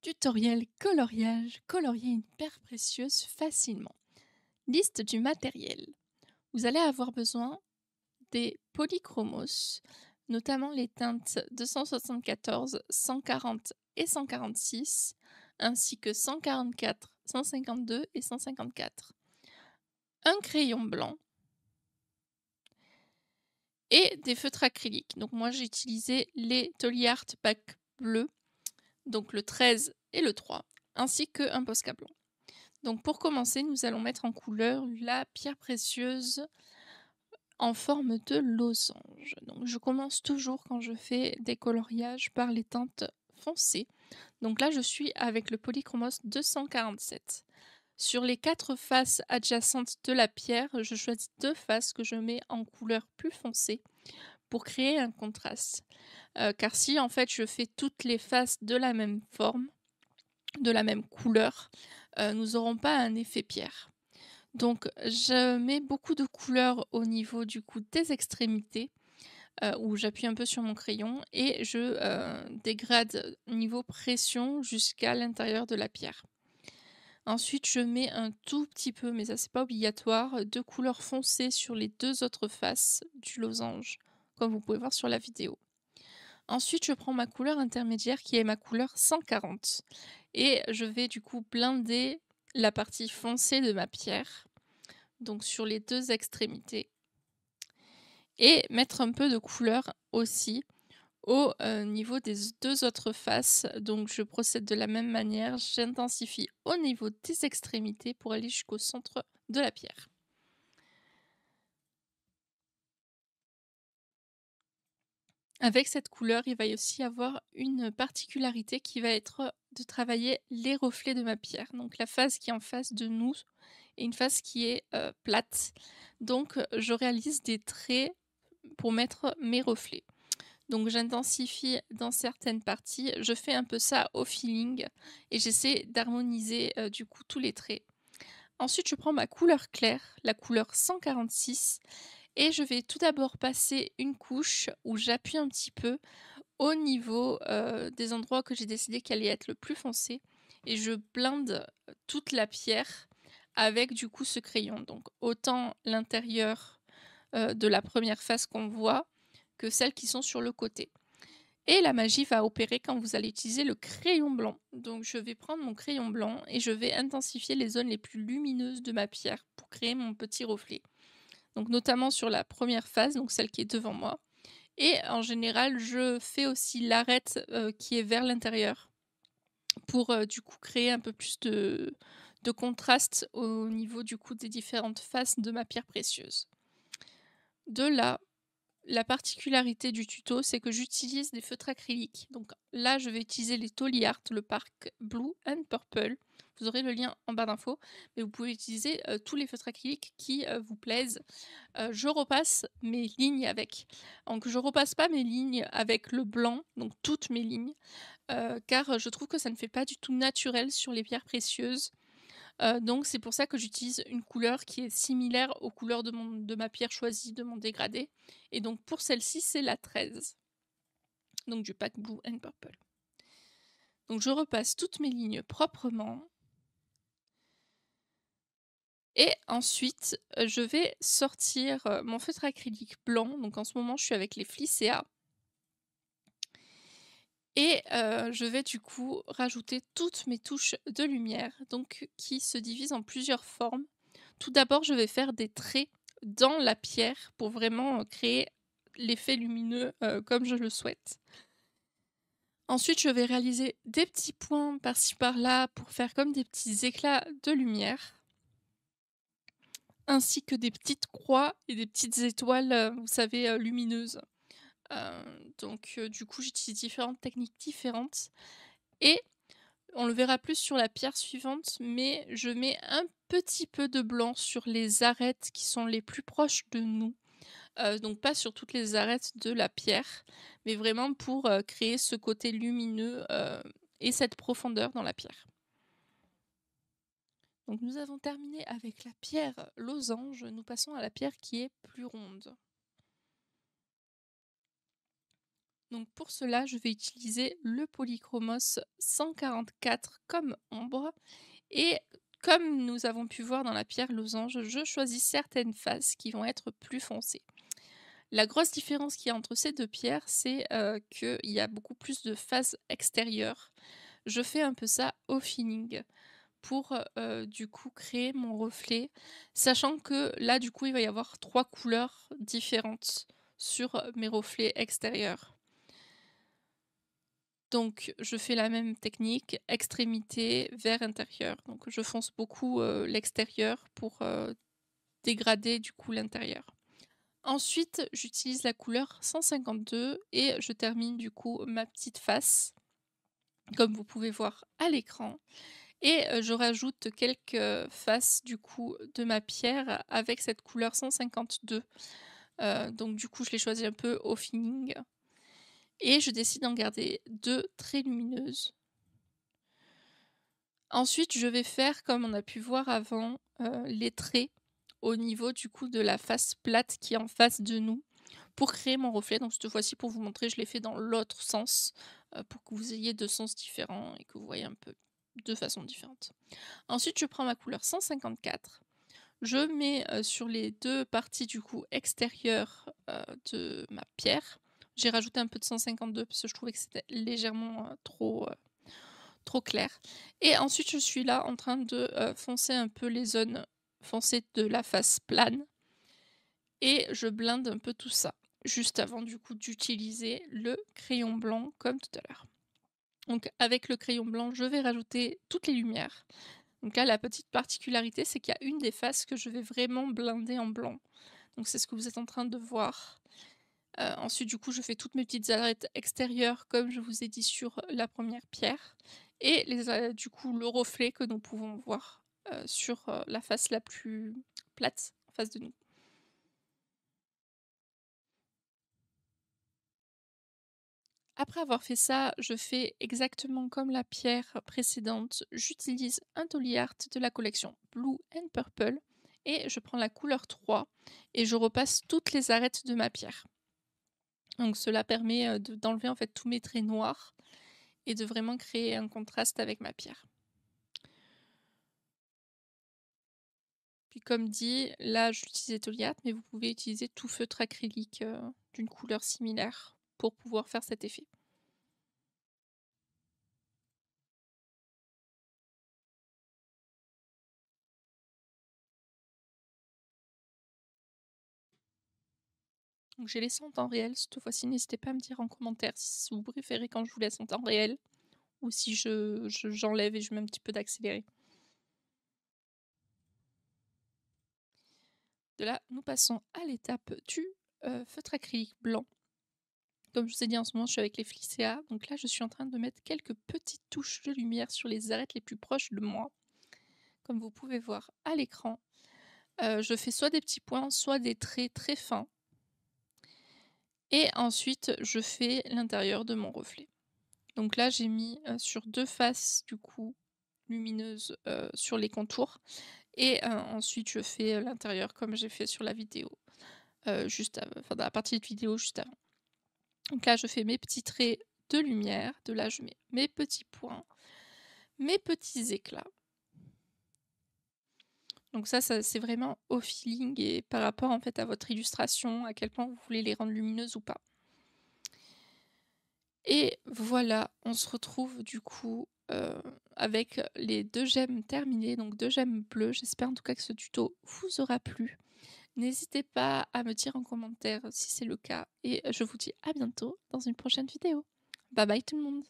Tutoriel coloriage, colorier une pierre précieuse facilement. Liste du matériel. Vous allez avoir besoin des polychromos, notamment les teintes 274, 140 et 146, ainsi que 144, 152 et 154. Un crayon blanc et des feutres acryliques. Donc moi j'ai utilisé les Tolly Art Pack bleu, donc le 13 et le 3, ainsi qu'un Posca blanc. Donc pour commencer, nous allons mettre en couleur la pierre précieuse en forme de losange. Donc je commence toujours quand je fais des coloriages par les teintes foncées. Donc là, je suis avec le Polychromos 247. Sur les 4 faces adjacentes de la pierre, je choisis 2 faces que je mets en couleur plus foncée pour créer un contraste. Car si en fait je fais toutes les faces de la même forme, de la même couleur, nous n'aurons pas un effet pierre. Donc je mets beaucoup de couleurs au niveau du coup des extrémités, où j'appuie un peu sur mon crayon et je, dégrade niveau pression jusqu'à l'intérieur de la pierre. Ensuite, je mets un tout petit peu, mais ça c'est pas obligatoire, de couleur foncée sur les 2 autres faces du losange, comme vous pouvez voir sur la vidéo. Ensuite, je prends ma couleur intermédiaire qui est ma couleur 140 et je vais du coup blinder la partie foncée de ma pierre, donc sur les 2 extrémités et mettre un peu de couleur aussi au, niveau des 2 autres faces. Donc je procède de la même manière, j'intensifie au niveau des extrémités pour aller jusqu'au centre de la pierre. Avec cette couleur, il va y aussi avoir une particularité qui va être de travailler les reflets de ma pierre. Donc la face qui est en face de nous et une face qui est, plate. Donc, je réalise des traits pour mettre mes reflets. Donc j'intensifie dans certaines parties, je fais un peu ça au feeling et j'essaie d'harmoniser, du coup tous les traits. Ensuite, je prends ma couleur claire, la couleur 146 et je vais tout d'abord passer une couche où j'appuie un petit peu au niveau, des endroits que j'ai décidé qu'elle allait être le plus foncé et je blinde toute la pierre avec du coup ce crayon. Donc autant l'intérieur, de la première face qu'on voit que celles qui sont sur le côté. Et la magie va opérer quand vous allez utiliser le crayon blanc. Donc je vais prendre mon crayon blanc et je vais intensifier les zones les plus lumineuses de ma pierre pour créer mon petit reflet. Donc notamment sur la première face, donc celle qui est devant moi. Et en général, je fais aussi l'arête, qui est vers l'intérieur pour, du coup créer un peu plus de contraste au niveau du coup des différentes faces de ma pierre précieuse. De là, la particularité du tuto, c'est que j'utilise des feutres acryliques. Donc là, je vais utiliser les Tolly Art, le Park Blue and Purple. Vous aurez le lien en barre d'infos, mais vous pouvez utiliser tous les feutres acryliques qui vous plaisent. Je repasse mes lignes avec. Donc je repasse pas mes lignes avec le blanc, donc toutes mes lignes, car je trouve que ça ne fait pas du tout naturel sur les pierres précieuses. Donc c'est pour ça que j'utilise une couleur qui est similaire aux couleurs de ma pierre choisie, de mon dégradé et donc pour celle-ci, c'est la 13, donc du pack Blue and Purple. Donc je repasse toutes mes lignes proprement et ensuite, je vais sortir, mon feutre acrylique blanc. Donc en ce moment, je suis avec les Flicea et je vais du coup rajouter toutes mes touches de lumière, donc qui se divisent en plusieurs formes. Tout d'abord, je vais faire des traits dans la pierre pour vraiment, créer l'effet lumineux, comme je le souhaite. Ensuite, je vais réaliser des petits points par-ci par-là pour faire comme des petits éclats de lumière, ainsi que des petites croix et des petites étoiles, vous savez, lumineuses. Du coup, j'utilise différentes techniques différentes et on le verra plus sur la pierre suivante, mais je mets un petit peu de blanc sur les arêtes qui sont les plus proches de nous. Donc pas sur toutes les arêtes de la pierre, mais vraiment pour, créer ce côté lumineux, et cette profondeur dans la pierre. Donc nous avons terminé avec la pierre losange, nous passons à la pierre qui est plus ronde. Donc pour cela, je vais utiliser le Polychromos 144 comme ombre et comme nous avons pu voir dans la pierre losange, je choisis certaines faces qui vont être plus foncées. La grosse différence qu'il y a entre ces 2 pierres, c'est, qu'il y a beaucoup plus de faces extérieures. Je fais un peu ça au feeling pour, du coup créer mon reflet, sachant que là, du coup, il va y avoir 3 couleurs différentes sur, mes reflets extérieurs. Donc je fais la même technique, extrémité vers intérieur. Donc je fonce beaucoup, l'extérieur pour, dégrader du coup l'intérieur. Ensuite, j'utilise la couleur 152 et je termine du coup ma petite face, comme vous pouvez voir à l'écran et je rajoute quelques faces du coup de ma pierre avec cette couleur 152. Donc du coup, je l'ai choisi un peu au feeling et je décide d'en garder 2 très lumineuses. Ensuite, je vais faire, comme on a pu voir avant, les traits au niveau du coup de la face plate qui est en face de nous pour créer mon reflet. Donc cette fois-ci, pour vous montrer, je l'ai fait dans l'autre sens, pour que vous ayez 2 sens différents et que vous voyez un peu de façon différente. Ensuite, je prends ma couleur 154, je mets, sur les 2 parties du coup extérieures, de ma pierre. J'ai rajouté un peu de 152 parce que je trouvais que c'était légèrement, trop clair et ensuite je suis là en train de, foncer un peu les zones foncées de la face plane et je blinde un peu tout ça, juste avant du coup d'utiliser le crayon blanc comme tout à l'heure. Donc avec le crayon blanc, je vais rajouter toutes les lumières. Donc là, la petite particularité, c'est qu'il y a une des faces que je vais vraiment blinder en blanc. Donc c'est ce que vous êtes en train de voir. Ensuite, du coup, je fais toutes mes petites arêtes extérieures comme je vous ai dit sur la première pierre et du coup, le reflet que nous pouvons voir, sur, la face la plus plate en face de nous. Après avoir fait ça, je fais exactement comme la pierre précédente. J'utilise un Dolly Art de la collection Blue and Purple et je prends la couleur 3 et je repasse toutes les arêtes de ma pierre. Donc cela permet, d'enlever en fait tous mes traits noirs et de vraiment créer un contraste avec ma pierre. Puis comme dit, là j'utilisais Dolly Art, mais vous pouvez utiliser tout feutre acrylique, d'une couleur similaire pour pouvoir faire cet effet. Donc j'ai laissé en temps réel cette fois-ci, n'hésitez pas à me dire en commentaire si vous préférez quand je vous laisse en temps réel ou si j'enlève et je mets un petit peu d'accéléré. De là, nous passons à l'étape du, feutre acrylique blanc. Comme je vous ai dit en ce moment, je suis avec les Flicea, donc là je suis en train de mettre quelques petites touches de lumière sur les arêtes les plus proches de moi, comme vous pouvez voir à l'écran. Je fais soit des petits points, soit des traits très fins et ensuite je fais l'intérieur de mon reflet. Donc là, j'ai mis, sur 2 faces du coup lumineuses, sur les contours et ensuite je fais, l'intérieur comme j'ai fait sur la vidéo, enfin dans la partie de vidéo juste avant. Donc là, je fais mes petits traits de lumière, de là je mets mes petits points, mes petits éclats. Donc ça c'est vraiment au feeling et par rapport en fait à votre illustration, à quel point vous voulez les rendre lumineuses ou pas. Et voilà, on se retrouve du coup, avec les 2 gemmes terminées, donc 2 gemmes bleues. J'espère en tout cas que ce tuto vous aura plu. N'hésitez pas à me dire en commentaire si c'est le cas et je vous dis à bientôt dans une prochaine vidéo. Bye bye tout le monde!